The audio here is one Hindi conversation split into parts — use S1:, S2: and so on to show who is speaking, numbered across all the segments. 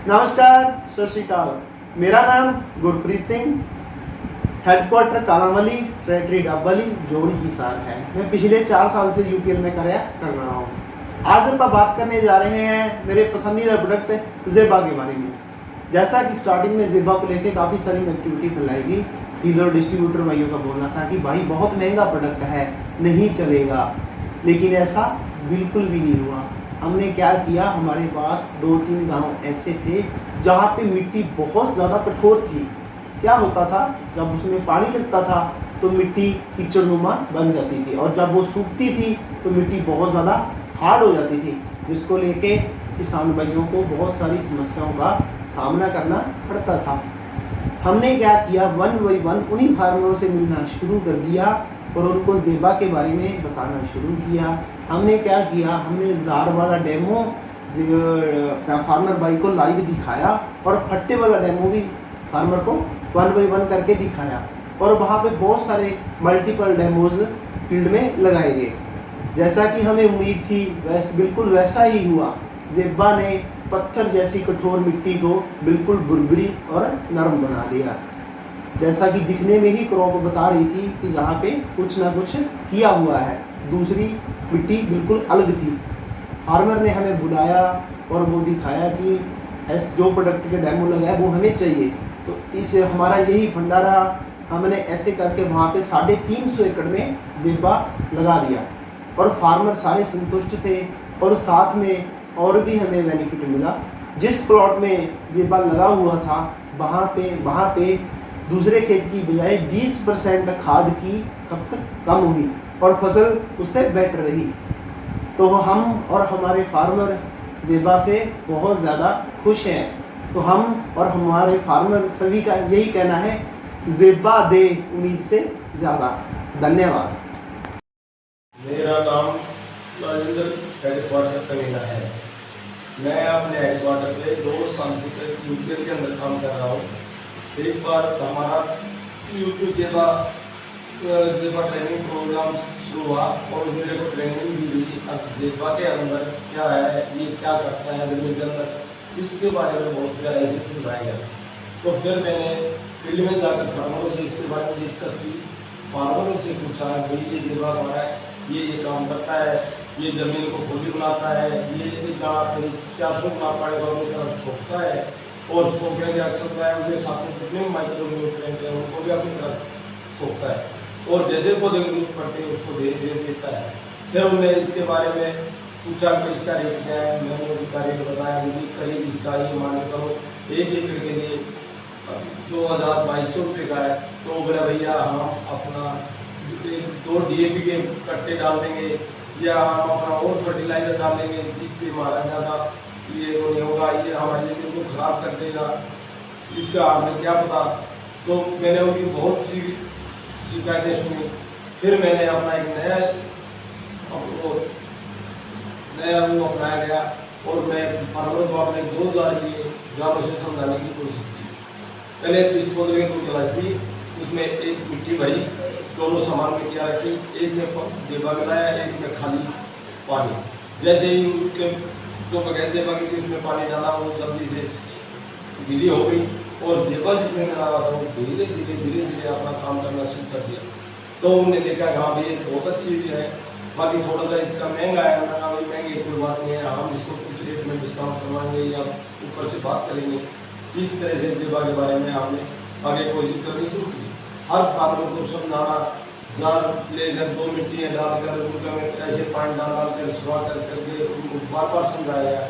S1: नमस्कार, सत श्री अकाल। मेरा नाम Gurpreet Singh, headquarter Kalanwali, territory Dabwali, zone Hisar है। मैं पिछले 4 साल से यूपीएल में कार्य कर रहा हूँ। आज हम बात करने जा रहे हैं मेरे पसंदीदा प्रोडक्ट ज़ेबा के बारे में। जैसा कि स्टार्टिंग में ज़ेबा को लेकर काफ़ी सारी नेगेटिविटी फैलाएगी, डीलर डिस्ट्रीब्यूटर भाइयों का बोलना था कि भाई बहुत महंगा प्रोडक्ट है, नहीं चलेगा, लेकिन ऐसा बिल्कुल भी नहीं हुआ। हमने क्या किया, हमारे पास 2-3 गांव ऐसे थे जहाँ पे मिट्टी बहुत ज़्यादा कठोर थी। क्या होता था, जब उसमें पानी लगता था तो मिट्टी कीचड़नुमा बन जाती थी, और जब वो सूखती थी तो मिट्टी बहुत ज़्यादा हार्ड हो जाती थी, जिसको लेके किसान भाइयों को बहुत सारी समस्याओं का सामना करना पड़ता था। हमने क्या किया, 1 बाई 1 उन्हीं फार्मरों से मिलना शुरू कर दिया और उनको ज़ेबा के बारे में बताना शुरू किया। हमने क्या किया, हमने जार वाला डेमो फार्मर भाई को लाइव दिखाया और फट्टे वाला डेमो भी फार्मर को 1 बाई 1 करके दिखाया, और वहाँ पे बहुत सारे मल्टीपल डेमोज फील्ड में लगाए गए। जैसा कि हमें उम्मीद थी बिल्कुल वैसा ही हुआ। ज़ेबा ने पत्थर जैसी कठोर मिट्टी को बिल्कुल बुरबुरी और नरम बना दिया। जैसा कि दिखने में ही क्रॉप बता रही थी कि यहाँ पे कुछ ना कुछ किया हुआ है, दूसरी मिट्टी बिल्कुल अलग थी। फार्मर ने हमें बुलाया और वो दिखाया कि जो प्रोडक्ट के डेमो लगा है वो हमें चाहिए। तो इस हमारा यही फंडा रहा। हमने ऐसे करके वहाँ पे 350 एकड़ में ज़ेबा लगा दिया और फार्मर सारे संतुष्ट थे, और साथ में और भी हमें बेनिफिट मिला। जिस प्लॉट में ज़ेबा लगा हुआ था वहाँ पे दूसरे खेत की बजाय 20% खाद की खपत कम हुई और फसल उससे बेटर रही। तो हम और हमारे फार्मर ज़ेबा से बहुत ज़्यादा खुश हैं। तो हम और हमारे फार्मर सभी का यही कहना है, ज़ेबा दे उम्मीद से ज़्यादा। धन्यवाद।
S2: मेरा नाम राजेंद्र हेडक्वार्टर कमीना है। मैं अपने हेडक्वार्टर पे 2 साल से यूपीएल के अंदर काम कर रहा हूँ। एक बार हमारा यूपी ज़ेबा ट्रेनिंग प्रोग्राम शुरू हुआ और मेरे को ट्रेनिंग भी दी। अब ज़ेबा के अंदर क्या है, ये क्या करता है ज़मीन के अंदर, इसके बारे में बहुत गहराई से समझाया गया। तो फिर मैंने फील्ड में जाकर फार्मरों से इसके बारे में डिस्कस की। फार्मरों से पूछा भाई ये ज़ेबा हमारा है, ये काम करता है, ये ज़मीन को फुली बनाता है, ये जहाँ पे 400 गुना पानी को अपनी तरफ सोखता है, और सोखने के अक्सर क्या है उनके साथ में जितने माइक्रो न्यूट्रिएंट हैं उनको भी अपनी तरफ सोखता है, और जैसे पौधे की जरूरत पड़ती है उसको धीरे देता है। फिर उन्होंने इसके बारे में पूछा कि इसका रेट क्या है। मैंने उनका रेट बताया कि करीब इसका ये मान के चलो 1 एकड़ के लिए 2200 रुपये का है। तो बोला भैया हम अपना 2 DAP के कट्टे डाल देंगे, या हम अपना और फर्टिलाइजर डाल देंगे जिससे हमारा ज़्यादा ये वो नहीं होगा, ये हमारी ज़मीन को ख़राब कर देगा, इसका हमें क्या पता। तो मैंने उनकी बहुत सी शिकायतें सुनी। फिर मैंने अपना एक नया वो अपनाया गया, और मैं फार्मरों को अपने 2000 की जानों से समझाने की कोशिश की। पहले डिस्पोजल की 2 गिलास थी, उसमें एक मिट्टी भरी, दोनों समान मिट्टियाँ रखी, एक में ज़ेबा मिलाया, एक में खाली पानी। जैसे ही उसके जो बगैर ज़ेबा की थी उसमें पानी डाला, वो जल्दी से गीली हो गई, और ज़ेबा जिसमें मिला हुआ था वो धीरे धीरे अपना काम करना शुरू कर दिया। तो उन्होंने देखा कि हाँ भाई ये बहुत अच्छी भी है, बाकी थोड़ा सा इसका महंगा है। मैंने कहा भाई महंगी कोई बात नहीं है, हम इसको कुछ रेट में डिस्काउंट करवाएंगे या ऊपर से बात करेंगे। इस तरह से ज़ेबा के बारे में हमने आगे कोशिश करनी शुरू की। हर फार्मर को समझाना, जार लेकर 2 मिट्टियाँ डालकर उनका ऐसे पानी डाल कर सुहा करके उनको बार समझाया गया,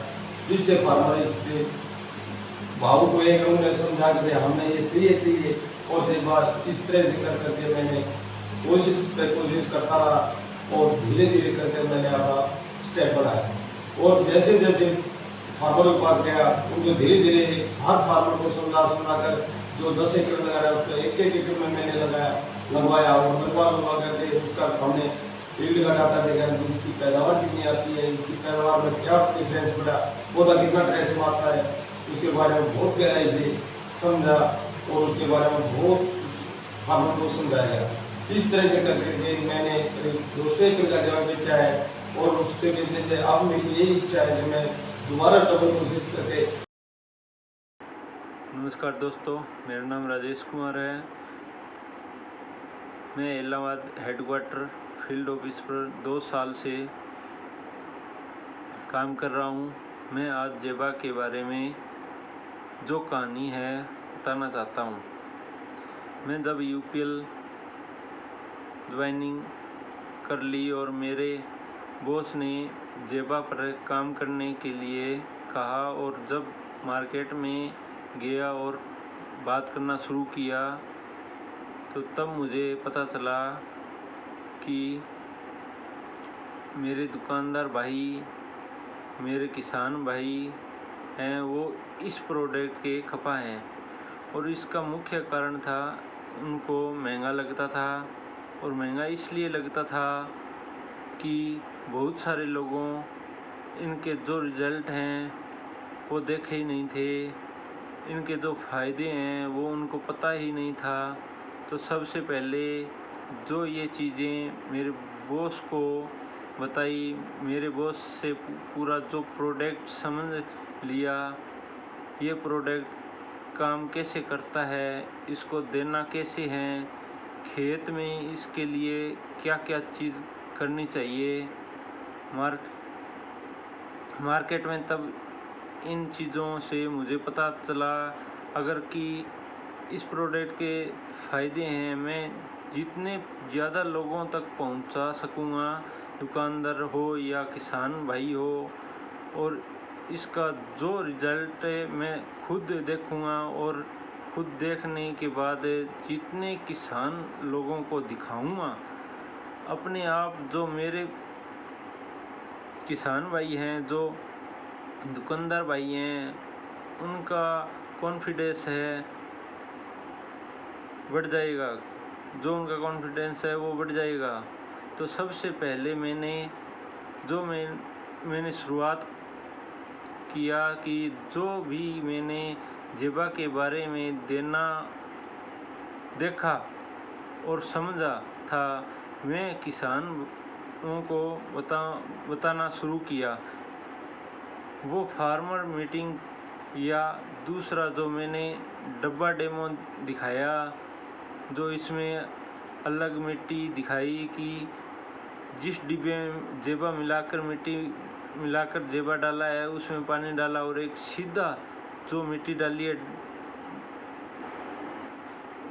S2: जिससे फार्मर इससे भावुक हुए। उन्होंने समझा कि हमने ये चाहिए, और ज़ेबा इस तरह से करके मैंने कोशिश करता रहा, और धीरे करके मैंने अपना स्टेप बढ़ाया। और जैसे जैसे फार्मर के पास गया, उनको धीरे हर फार्मर को समझा कर जो 10 एकड़ लगा रहा है उसका 1 एकड़ में मैंने लगवाया, और लगवा करके उसका हमने फील्ड का डाटा देखा कि इसकी पैदावार कितनी आती है, इसकी पैदावार में क्या डिफरेंस पड़ा, पौधा कितना ट्रेस में आता है, उसके बारे में बहुत गहराई से समझा, और उसके बारे में बहुत फार्मर को समझाया गया। इस तरह से करके मैंने करीब 200 एकड़ का जगह बेचा है, और उसके बेचने से अब मेरी यही इच्छा है कि मैं दोबारा डबल कोशिश करके
S3: नमस्कार दोस्तों, मेरा नाम राजेश कुमार है। मैं इलाहाबाद हेडक्वार्टर फील्ड ऑफिस पर 2 साल से काम कर रहा हूँ। मैं आज जेबा के बारे में जो कहानी है बताना चाहता हूँ। मैं जब यूपीएल ज्वाइनिंग कर ली और मेरे बॉस ने जेबा पर काम करने के लिए कहा और जब मार्केट में गया और बात करना शुरू किया तो तब मुझे पता चला कि मेरे दुकानदार भाई, मेरे किसान भाई हैं, वो इस प्रोडक्ट के खपा हैं और इसका मुख्य कारण था उनको महंगा लगता था। और महंगा इसलिए लगता था कि बहुत सारे लोगों इनके जो रिज़ल्ट हैं वो देखे ही नहीं थे, इनके जो फ़ायदे हैं वो उनको पता ही नहीं था। तो सबसे पहले जो ये चीज़ें मेरे बॉस को बताई, मेरे बॉस से पूरा जो प्रोडक्ट समझ लिया, ये प्रोडक्ट काम कैसे करता है, इसको देना कैसे है, खेत में इसके लिए क्या क्या चीज़ करनी चाहिए, मार्केट में तब इन चीज़ों से मुझे पता चला अगर कि इस प्रोडक्ट के फ़ायदे हैं, मैं जितने ज़्यादा लोगों तक पहुंचा सकूंगा, दुकानदार हो या किसान भाई हो, और इसका जो रिज़ल्ट है मैं खुद देखूंगा और खुद देखने के बाद जितने किसान लोगों को दिखाऊंगा, अपने आप जो मेरे किसान भाई हैं, जो दुकानदार भाई हैं, उनका कॉन्फिडेंस है बढ़ जाएगा, जो उनका कॉन्फिडेंस है वो बढ़ जाएगा। तो सबसे पहले मैंने शुरुआत किया कि जो भी मैंने जेबा के बारे में देखा और समझा था, मैं किसानों को बताना शुरू किया। वो फार्मर मीटिंग या दूसरा जो मैंने डब्बा डेमो दिखाया, जो इसमें अलग मिट्टी दिखाई कि जिस डिब्बे में जेबा मिट्टी मिलाकर जेबा डाला है उसमें पानी डाला और एक सीधा जो मिट्टी डाली है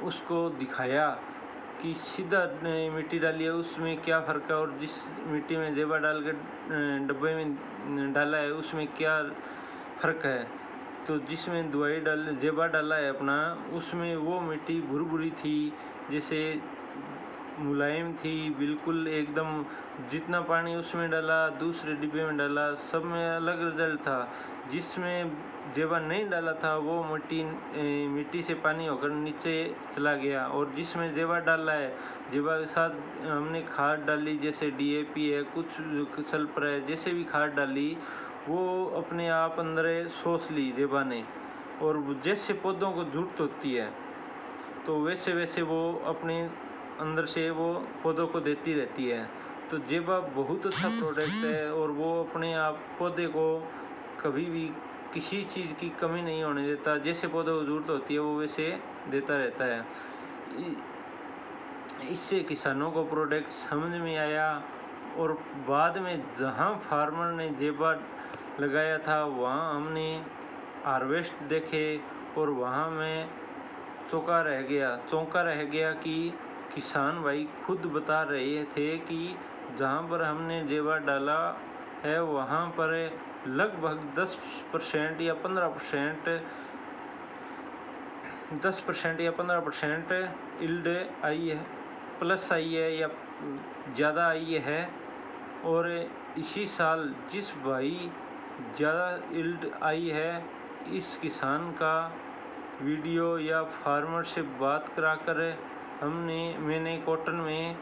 S3: उसको दिखाया कि सीधा मिट्टी डाली है उसमें क्या फ़र्क है और जिस मिट्टी में जेबा डाल कर डब्बे में डाला है उसमें क्या फ़र्क है। तो जिसमें जेबा डाला है अपना, उसमें वो मिट्टी भुरभुरी थी, जैसे मुलायम थी बिल्कुल एकदम। जितना पानी उसमें डाला, दूसरे डिब्बे में डाला, सब में अलग रिजल्ट था। जिसमें जेबा नहीं डाला था वो मिट्टी से पानी होकर नीचे चला गया, और जिसमें जेबा डाला है, जेबा के साथ हमने खाद डाली, जैसे डीएपी है, कुछ सल्फर है, जैसे भी खाद डाली वो अपने आप अंदर सोच ली जेबा ने। और जैसे पौधों को जरूरत होती है तो वैसे वैसे वो अपने अंदर से वो पौधों को देती रहती है। तो जेबा बहुत अच्छा प्रोडक्ट है और वो अपने आप पौधे को कभी भी किसी चीज़ की कमी नहीं होने देता। जैसे पौधे को ज़रूरत होती है वो वैसे देता रहता है। इससे किसानों को प्रोडक्ट समझ में आया और बाद में जहाँ फार्मर ने जेबा लगाया था वहाँ हमने हार्वेस्ट देखे और वहाँ मैं चौंका रह गया कि किसान भाई खुद बता रहे थे कि जहाँ पर हमने जेबा डाला है वहाँ पर लगभग 10% या 15% यील्ड आई है, प्लस आई है या ज़्यादा आई है। और इसी साल जिस भाई ज़्यादा यील्ड आई है, इस किसान का वीडियो या फार्मर से बात कराकर मैंने कॉटन में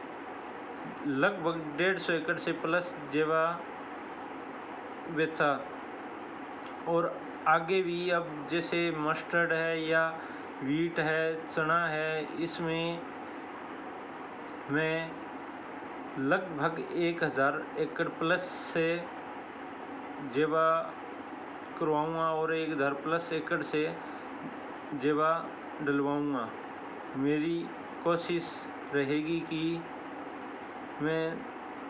S3: लगभग 150 एकड़ से प्लस जेबा बेचा। और आगे भी अब जैसे मस्टर्ड है या वीट है, चना है, इसमें मैं लगभग 1000 एकड़ प्लस से जेबा करवाऊँगा और 1000 प्लस एकड़ से जेबा डलवाऊंगा। मेरी कोशिश रहेगी कि मैं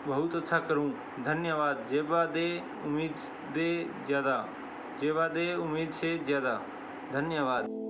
S3: बहुत अच्छा करूं। धन्यवाद। जेबा दे उम्मीद से ज़्यादा। धन्यवाद।